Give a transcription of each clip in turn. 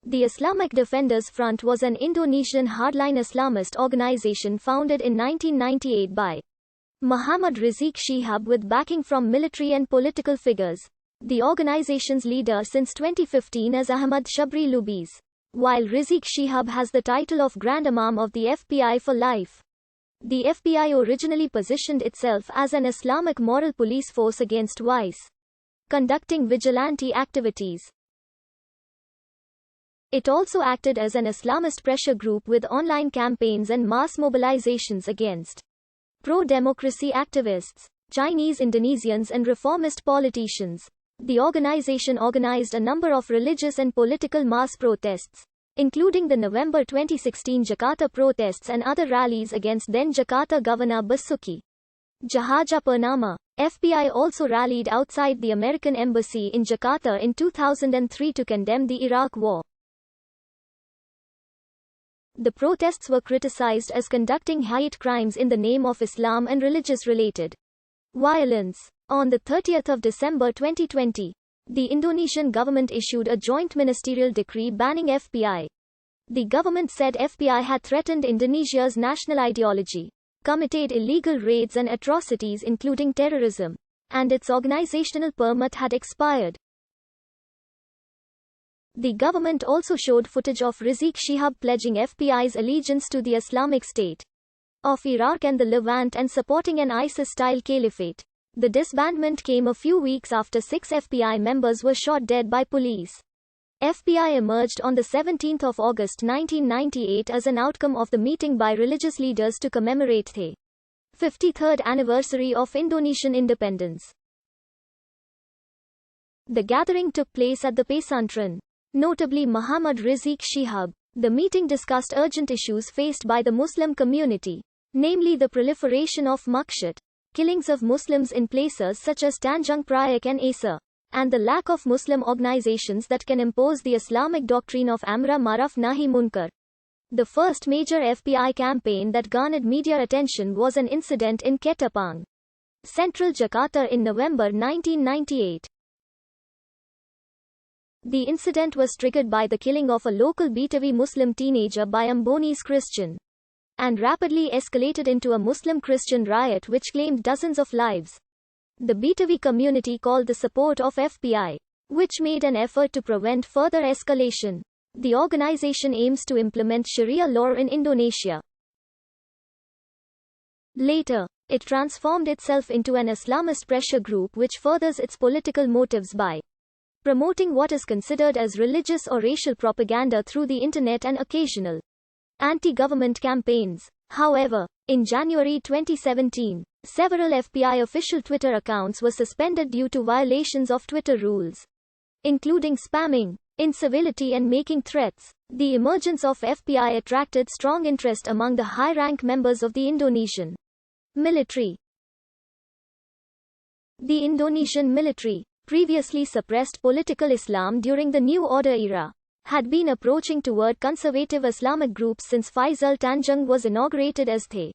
The Islamic Defenders Front was an Indonesian hardline Islamist organization founded in 1998 by Muhammad Rizik Shihab with backing from military and political figures. The organization's leader since 2015 is Ahmad Shabri Lubis, while Rizik Shihab has the title of Grand Imam of the FBI for life. The FBI originally positioned itself as an Islamic moral police force against vice, conducting vigilante activities. It also acted as an Islamist pressure group with online campaigns and mass mobilizations against pro-democracy activists, Chinese Indonesians and reformist politicians. The organization organized a number of religious and political mass protests, including the November 2016 Jakarta protests and other rallies against then Jakarta Governor Basuki Cahayapurnama. FBI also rallied outside the American embassy in Jakarta in 2003 to condemn the Iraq War. The protests were criticized as conducting hate crimes in the name of Islam and religious-related violence. On 30 December 2020, the Indonesian government issued a joint ministerial decree banning FBI. The government said FBI had threatened Indonesia's national ideology, committed illegal raids and atrocities including terrorism, and its organizational permit had expired. The government also showed footage of Rizik Shihab pledging FBI's allegiance to the Islamic State of Iraq and the Levant and supporting an ISIS-style caliphate. The disbandment came a few weeks after 6 FBI members were shot dead by police. FBI emerged on 17 August 1998 as an outcome of the meeting by religious leaders to commemorate the 53rd anniversary of Indonesian independence. The gathering took place at the Pesantren, notably Muhammad Rizik Shihab. The meeting discussed urgent issues faced by the Muslim community, namely the proliferation of makshat, killings of Muslims in places such as Tanjung Priok and Aceh, and the lack of Muslim organizations that can impose the Islamic doctrine of Amr Ma'ruf Nahi Munkar. The first major FBI campaign that garnered media attention was an incident in Ketapang, Central Jakarta in November 1998. The incident was triggered by the killing of a local Betawi Muslim teenager by Amboni's Christian, and rapidly escalated into a Muslim-Christian riot which claimed dozens of lives. The Betawi community called the support of FBI, which made an effort to prevent further escalation. The organization aims to implement Sharia law in Indonesia. Later, it transformed itself into an Islamist pressure group which furthers its political motives by promoting what is considered as religious or racial propaganda through the internet and occasional anti-government campaigns. However, in January 2017, several FBI official Twitter accounts were suspended due to violations of Twitter rules, including spamming, incivility and making threats. The emergence of FBI attracted strong interest among the high-rank members of the Indonesian military. The Indonesian military, previously suppressed political Islam during the New Order era, had been approaching toward conservative Islamic groups since Faisal Tanjung was inaugurated as the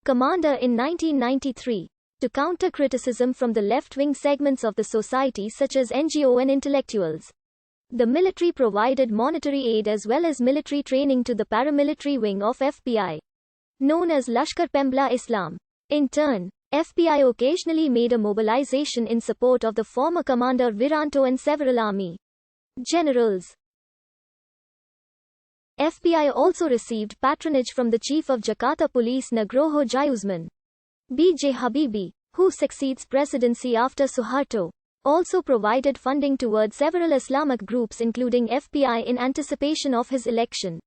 commander in 1993. To counter criticism from the left-wing segments of the society such as NGO and intellectuals, the military provided monetary aid as well as military training to the paramilitary wing of FBI, known as Lashkar Pembela Islam. In turn, FBI occasionally made a mobilization in support of the former commander Wiranto and several army generals. FBI also received patronage from the chief of Jakarta Police Nugroho Jayusman, B.J. Habibie, who succeeds presidency after Suharto. Also provided funding toward several Islamic groups including FBI in anticipation of his election.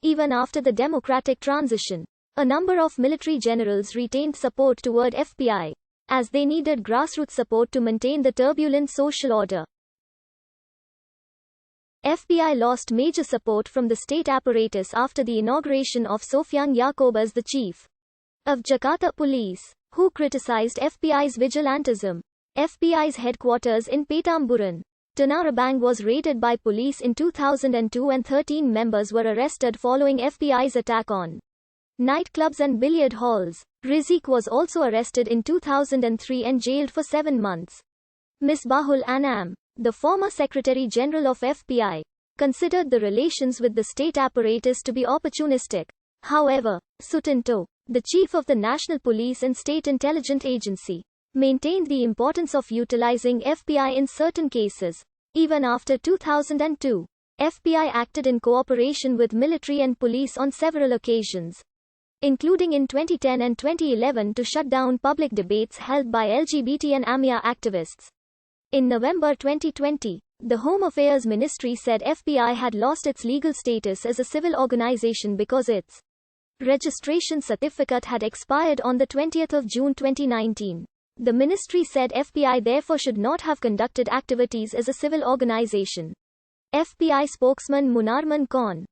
Even after the democratic transition, a number of military generals retained support toward FBI, as they needed grassroots support to maintain the turbulent social order. FBI lost major support from the state apparatus after the inauguration of Sofyan Yaakob as the chief of Jakarta Police, who criticized FBI's vigilantism. FBI's headquarters in Petamburan, Tanah Abang was raided by police in 2002 and 13 members were arrested following FBI's attack on nightclubs and billiard halls. Rizik was also arrested in 2003 and jailed for 7 months. Misbahul Anam, the former Secretary General of FBI, considered the relations with the state apparatus to be opportunistic. However, Sutinto, the chief of the National Police and State Intelligence Agency, maintained the importance of utilizing FBI in certain cases. Even after 2002, FBI acted in cooperation with military and police on several occasions, including in 2010 and 2011 to shut down public debates held by LGBT and AMIA activists. In November 2020, the Home Affairs Ministry said FBI had lost its legal status as a civil organization because its registration certificate had expired on 20 June 2019. The ministry said FBI therefore should not have conducted activities as a civil organization. FBI spokesman Munarman Khan